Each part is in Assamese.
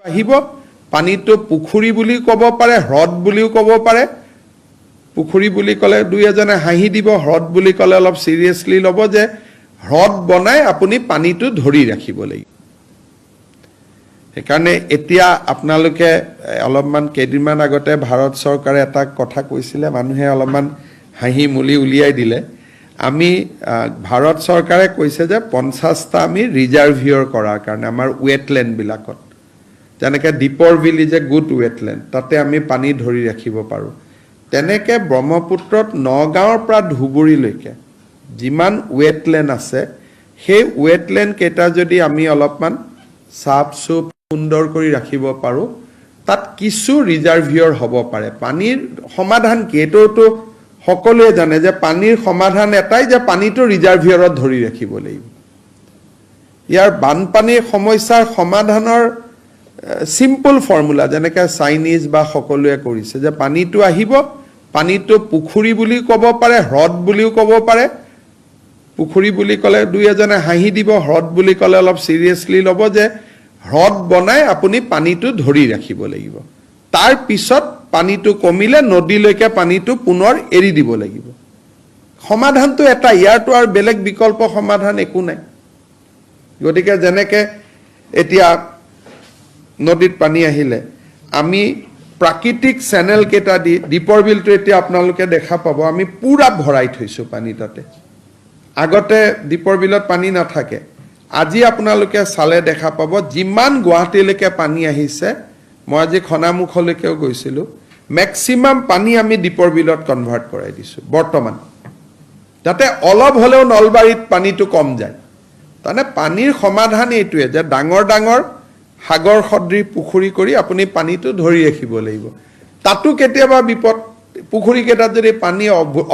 আহিব পানীটো পুখুৰী বুলি ক'ব পাৰে হ্ৰদ বুলিও ক'ব পাৰে পুখুৰী বুলি ক'লে দুই এজনে হাঁহি দিব হ্ৰদ বুলি ক'লে অলপ সিৰিয়াসলি ল'ব যে হ্ৰদ বনাই আপুনি পানীটো ধৰি ৰাখিব লাগিব সেইকাৰণে এতিয়া আপোনালোকে অলপমান কেইদিনমান আগতে ভাৰত চৰকাৰে এটা কথা কৈছিলে মানুহে অলপমান হাঁহি মুলি উলিয়াই দিলে আমি ভাৰত চৰকাৰে কৈছে যে 50টা আমি ৰিজাৰ্ভিয়ৰ কৰাৰ কাৰণে আমাৰ ওয়েটল্যান্ড বিলাকত যেনেকৈ দীপৰ bill is a good wetland তাতে আমি পানী ধৰি ৰাখিব পাৰো তেনেকৈ ব্ৰহ্মপুত্ৰত নগাঁৱৰ পৰা ধুবুৰীলৈকে যিমান ওয়েটল্যান্ড আছে সেই ওয়েটল্যান্ড কেইটা যদি আমি অলপমান সাফ সুফ সুন্দৰ কৰি ৰাখিব পাৰো তাত কিছু ৰিজাৰ্ভিয়ৰ হ'ব পাৰে পানীৰ সমাধান কি এটোটো সকলোৱে জানে যে পানীৰ সমাধান এটাই যে পানীটো ৰিজাৰ্ভিয়ৰত ধৰি ৰাখিব লাগিব ইয়াৰ বানপানীৰ সমস্যাৰ সমাধানৰ সিম্পল ফৰ্মুলা যেনেকৈ চাইনিজ বা সকলোৱে কৰিছে যে পানীটো আহিব পানীটো পুখুৰী বুলি ক'ব পাৰে হ্ৰদ বুলিও ক'ব পাৰে পুখুৰী বুলি ক'লে দুই এজনে হাঁহি দিব হ্ৰদ বুলি ক'লে অলপ সিৰিয়াসলি ল'ব যে হ্ৰদ বনাই আপুনি পানীটো ধৰি ৰাখিব লাগিব তাৰ পিছত পানীটো কমিলে নদীলৈকে পানীটো পুনৰ এৰি দিব লাগিব সমাধানটো এটা ইয়াৰটো আৰু বেলেগ বিকল্প সমাধান একো নাই গতিকে যেনেকৈ এতিয়া নদীত পানী আহিলে আমি প্ৰাকৃতিক চ্যানেল কেটা দি দীপৰ বিলটো এতিয়া আপোনালোকে দেখা পাব আমি পুৰা ভৰাই থৈছো পানী তাতে আগতে দীপৰ বিলত পানী নাথাকে আজি আপোনালোকে চালে দেখা পাব যিমান গুৱাহাটীলৈকে পানী আহিছে মই আজি খনামুখলৈকেও গৈছিলো ম্যাক্সিমাম পানী আমি দীপৰ বিলত কনভাৰ্ট কৰাই দিছো বৰ্তমান যাতে অলপ হলেও নলবাৰীত পানীটো কম যায় তানে পানীৰ সমাধান এইটোৱে যে ডাঙৰ ডাঙৰ সাগৰ সদৃশ পুখুৰী কৰি আপুনি পানীটো ধৰি ৰাখিব লাগিব তাতো কেতিয়াবা বিপদ পুখুৰী কেটাত যদি পানী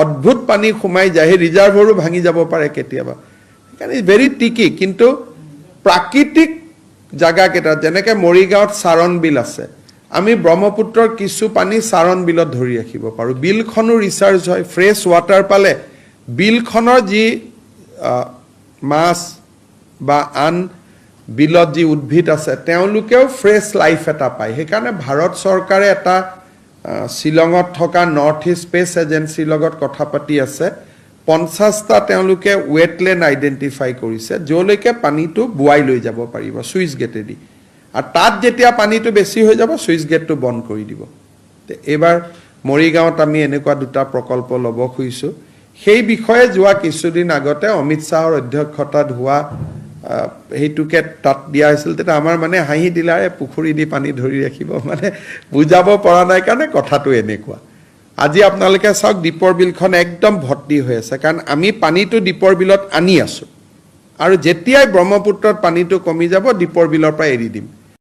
অদ্ভুত পানী খুমাই যায় ৰিজাৰ্ভৰো ভাঙি যাব পাৰে কেতিয়াবা সেইকাৰণে ভেৰি টিকি কিন্তু প্ৰাকৃতিক জায়গা কেটা যেনেকৈ মৰিগাঁৱত সাৰণ বিল আছে আমি ব্ৰহ্মপুত্ৰৰ কিছু পানী সাৰণ বিলত ধৰি ৰাখিব পাৰো বিলখনো ৰিচাৰ্জ হয় ফ্ৰেছ ৱাটাৰ পালে বিলখনৰ যি মাছ বা আন বিলত যি উদ্ভিদ আছে তেওঁলোকেও ফ্ৰেছ লাইফ এটা পায় সেইকাৰণে ভাৰত চৰকাৰে এটা শিলঙত থকা নৰ্থ ইষ্ট স্পেচ এজেন্সিৰ লগত কথা পাতি আছে 50টা তেওঁলোকে ওয়েটল্যান্ড আইডেন্টিফাই কৰিছে যলৈকে পানীটো বুৱাই লৈ যাব পাৰিব সুইচ গেটেদি আৰু তাত যেতিয়া পানীটো বেছি হৈ যাব সুইচ গেটটো বন্ধ কৰি দিব এবাৰ মৰিগাঁৱত আমি এনেকুৱা দুটা প্ৰকল্প ল'ব খুজিছো সেই বিষয়ে যোৱা কিছুদিন আগতে অমিত শাহৰ অধ্যক্ষতাত হোৱা হেতুকে তাত দিয়া হৈছিল তেতিয়া আমাৰ মানে হাঁহি দিলাৰে পুখুৰী দি পানী ধৰি ৰাখিব মানে বুজাব পৰা নাই কাৰণে কথাটো এনেকুৱা আজি আপোনালোকে চাওক দীপৰ বিলখন একদম ভৰ্তি হৈ আছে কাৰণ আমি পানীটো দীপৰ বিলত আনি আছো আৰু যেতিয়াই ব্ৰহ্মপুত্ৰত পানীটো কমি যাব দীপৰ বিলৰ পৰা এৰি দিম